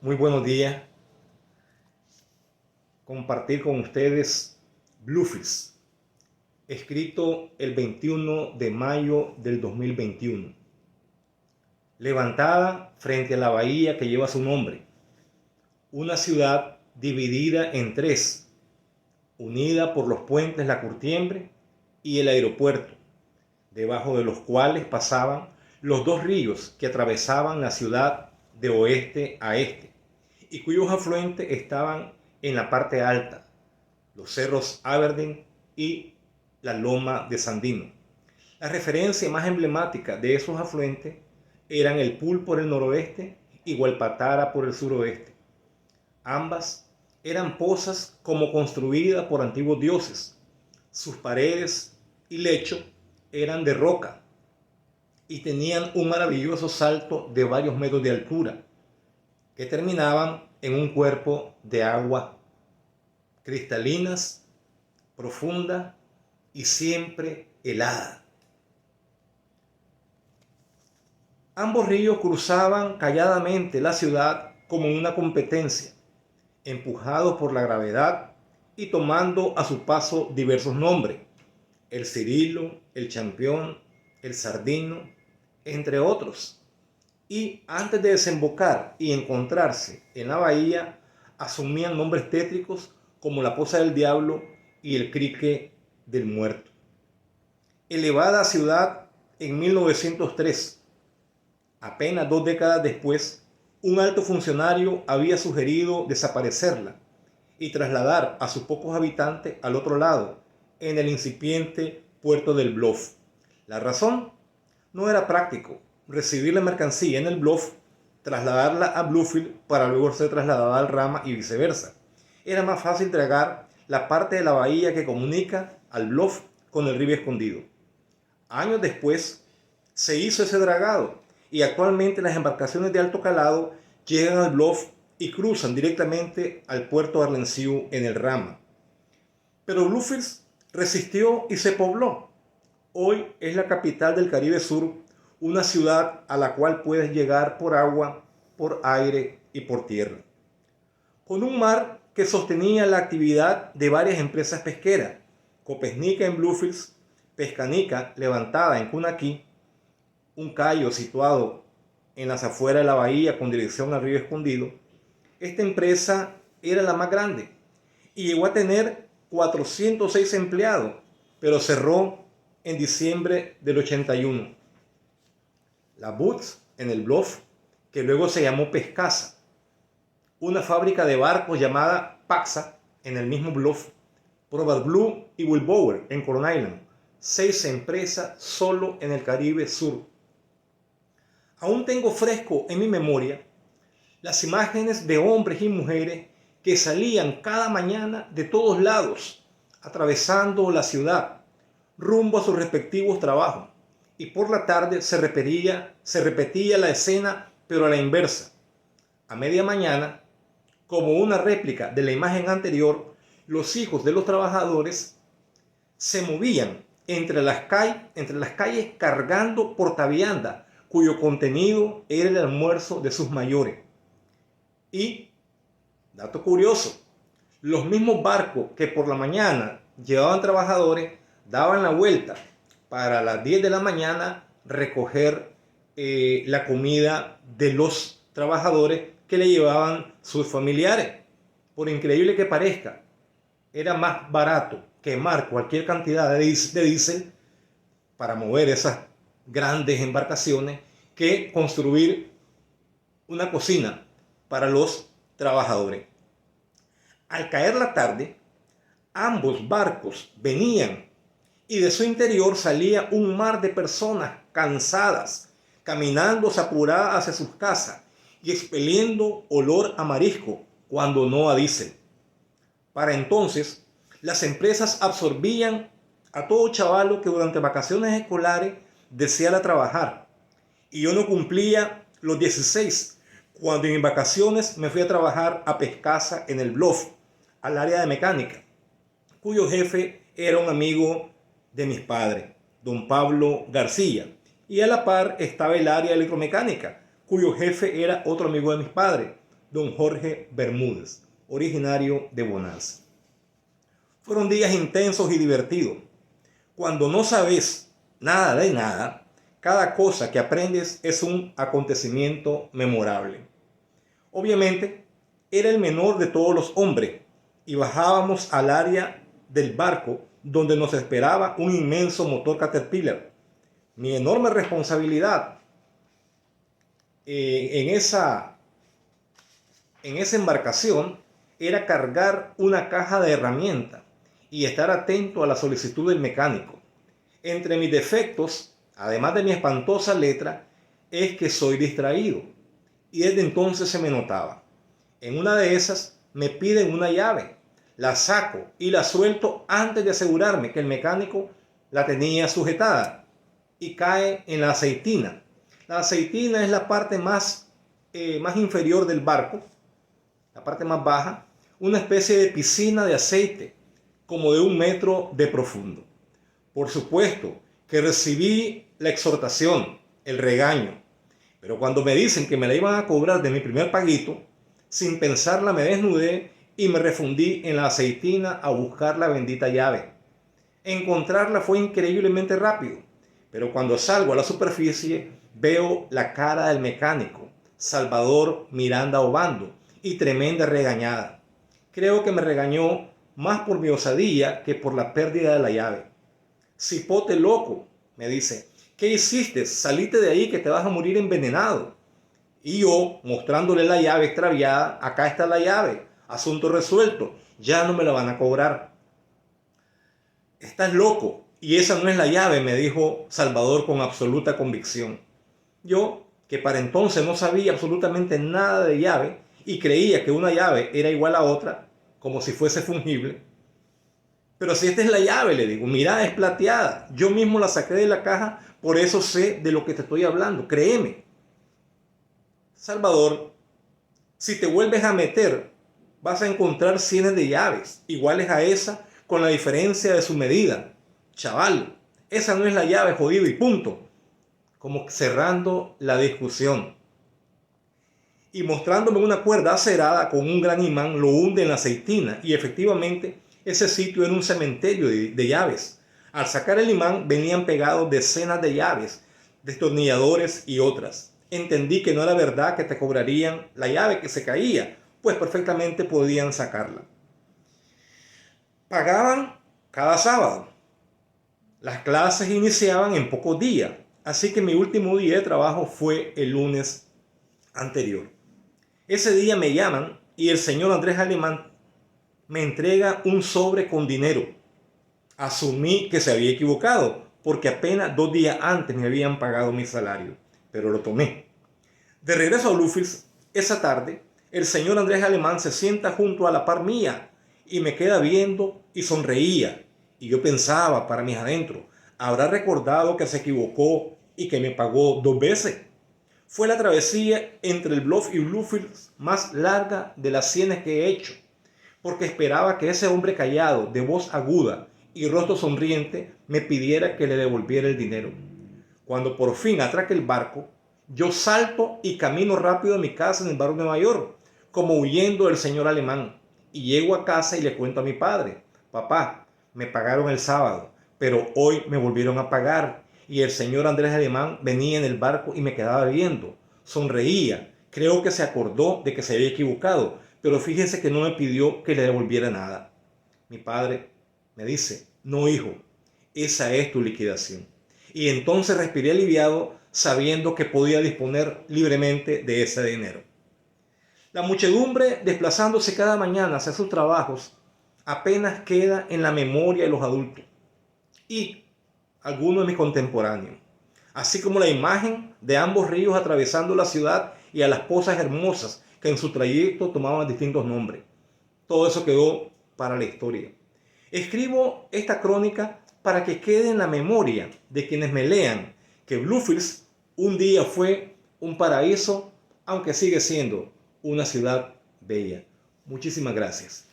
Muy buenos días. Compartir con ustedes Bluefields, escrito el 21 de mayo del 2021. Levantada frente a la bahía que lleva su nombre, una ciudad dividida en tres, unida por los puentes La Curtiembre y el aeropuerto, debajo de los cuales pasaban los dos ríos que atravesaban la ciudad de oeste a este, y cuyos afluentes estaban en la parte alta, los cerros Aberdeen y la loma de Sandino. La referencia más emblemática de esos afluentes eran el Pool por el noroeste y Hualpatara por el suroeste. Ambas eran pozas como construidas por antiguos dioses. Sus paredes y lecho eran de roca y tenían un maravilloso salto de varios metros de altura, que terminaban en un cuerpo de agua cristalinas, profunda y siempre helada. Ambos ríos cruzaban calladamente la ciudad como una competencia, empujados por la gravedad y tomando a su paso diversos nombres: el Cirilo, el Champión, el Sardino, entre otros. Y antes de desembocar y encontrarse en la bahía, asumían nombres tétricos como la Poza del Diablo y el Crique del Muerto. Elevada a ciudad en 1903, apenas 2 décadas después, un alto funcionario había sugerido desaparecerla y trasladar a sus pocos habitantes al otro lado, en el incipiente puerto del Bluff. La razón: no era práctico recibir la mercancía en el Bluff, trasladarla a Bluefield para luego ser trasladada al Rama y viceversa. Era más fácil tragar la parte de la bahía que comunica al Bluff con el río Escondido. Años después se hizo ese dragado y actualmente las embarcaciones de alto calado llegan al Bluff y cruzan directamente al puerto de Arlensiu en el Rama. Pero Bluefields resistió y se pobló. Hoy es la capital del Caribe Sur, una ciudad a la cual puedes llegar por agua, por aire y por tierra, con un mar que sostenía la actividad de varias empresas pesqueras: Copesnica en Bluefields, Pescanica levantada en Cunaquí, un cayo situado en las afueras de la bahía con dirección al río Escondido. Esta empresa era la más grande y llegó a tener 406 empleados, pero cerró en diciembre del 81. La Boots en el Bluff, que luego se llamó Pescasa, una fábrica de barcos llamada Paxa en el mismo Bluff, Probert Blue y Wilbauer en Corn Island, 6 empresas solo en el Caribe Sur. Aún tengo fresco en mi memoria las imágenes de hombres y mujeres que salían cada mañana de todos lados, atravesando la ciudad, rumbo a sus respectivos trabajos, y por la tarde se repetía la escena, pero a la inversa. A media mañana, como una réplica de la imagen anterior, los hijos de los trabajadores se movían entre las calles cargando portaviandas, cuyo contenido era el almuerzo de sus mayores. Y, dato curioso, los mismos barcos que por la mañana llevaban trabajadores daban la vuelta para las 10 de la mañana recoger la comida de los trabajadores que le llevaban sus familiares. Por increíble que parezca, era más barato quemar cualquier cantidad de diésel para mover esas grandes embarcaciones que construir una cocina para los trabajadores. Al caer la tarde, ambos barcos venían y de su interior salía un mar de personas cansadas, caminando apuradas hacia sus casas y expeliendo olor a marisco, cuando no a diésel. Para entonces, las empresas absorbían a todo chavalo que durante vacaciones escolares deseara trabajar. Y yo no cumplía los 16 cuando en vacaciones me fui a trabajar a Pescasa en el Bluff, al área de mecánica, cuyo jefe era un amigo de mis padres, don Pablo García, y a la par estaba el área electromecánica, cuyo jefe era otro amigo de mis padres, don Jorge Bermúdez, originario de Bonanza. Fueron días intensos y divertidos. Cuando no sabes nada de nada, cada cosa que aprendes es un acontecimiento memorable. Obviamente, era el menor de todos los hombres y bajábamos al área del barco donde nos esperaba un inmenso motor Caterpillar. Mi enorme responsabilidad en esa embarcación era cargar una caja de herramientas y estar atento a la solicitud del mecánico. Entre mis defectos, además de mi espantosa letra, es que soy distraído, y desde entonces se me notaba. En una de esas me piden una llave, la saco y la suelto antes de asegurarme que el mecánico la tenía sujetada y cae en la aceitina. La aceitina es la parte más inferior del barco, la parte más baja, una especie de piscina de aceite como de 1 metro de profundo. Por supuesto que recibí la exhortación, el regaño, pero cuando me dicen que me la iban a cobrar de mi primer paguito, sin pensarla me desnudé y me refundí en la aceitina a buscar la bendita llave. Encontrarla fue increíblemente rápido, pero cuando salgo a la superficie veo la cara del mecánico, Salvador Miranda Obando, y tremenda regañada. Creo que me regañó más por mi osadía que por la pérdida de la llave. Cipote loco, me dice, ¿qué hiciste? Salite de ahí que te vas a morir envenenado. Y yo, mostrándole la llave extraviada, acá está la llave, asunto resuelto, ya no me la van a cobrar. Estás loco, y esa no es la llave, me dijo Salvador con absoluta convicción. Yo, que para entonces no sabía absolutamente nada de llave y creía que una llave era igual a otra, como si fuese fungible. Pero si esta es la llave, le digo, mira, es plateada. Yo mismo la saqué de la caja, por eso sé de lo que te estoy hablando, créeme. Salvador, si te vuelves a meter, vas a encontrar cientos de llaves, iguales a esa, con la diferencia de su medida. Chaval, esa no es la llave, jodido, y punto. Como cerrando la discusión. Y mostrándome una cuerda acerada con un gran imán, lo hunde en la aceitina, y efectivamente ese sitio era un cementerio de llaves. Al sacar el imán venían pegados decenas de llaves, destornilladores y otras. Entendí que no era verdad que te cobrarían la llave que se caía, pues perfectamente podían sacarla. Pagaban cada sábado. Las clases iniciaban en pocos días, así que mi último día de trabajo fue el lunes anterior. Ese día me llaman y el señor Andrés Alemán me entrega un sobre con dinero. Asumí que se había equivocado, porque apenas 2 días antes me habían pagado mi salario, pero lo tomé. De regreso a Bluefields, esa tarde, el señor Andrés Alemán se sienta junto a la par mía y me queda viendo y sonreía. Y yo pensaba para mis adentros, ¿habrá recordado que se equivocó y que me pagó 2 veces? Fue la travesía entre el Bluff y Bluefields más larga de las 100 que he hecho, porque esperaba que ese hombre callado, de voz aguda y rostro sonriente, me pidiera que le devolviera el dinero. Cuando por fin atraque el barco, yo salto y camino rápido a mi casa en el barrio de Nueva York, como huyendo del señor Alemán, y llego a casa y le cuento a mi padre, papá, me pagaron el sábado, pero hoy me volvieron a pagar, y el señor Andrés Alemán venía en el barco y me quedaba viendo, sonreía, creo que se acordó de que se había equivocado, pero fíjense que no me pidió que le devolviera nada. Mi padre me dice, no hijo, esa es tu liquidación. Y entonces respiré aliviado sabiendo que podía disponer libremente de ese dinero. La muchedumbre desplazándose cada mañana hacia sus trabajos apenas queda en la memoria de los adultos y algunos de mis contemporáneos, así como la imagen de ambos ríos atravesando la ciudad y a las pozas hermosas que en su trayecto tomaban distintos nombres. Todo eso quedó para la historia. Escribo esta crónica para que quede en la memoria de quienes me lean que Bluefields un día fue un paraíso, aunque sigue siendo una ciudad bella. Muchísimas gracias.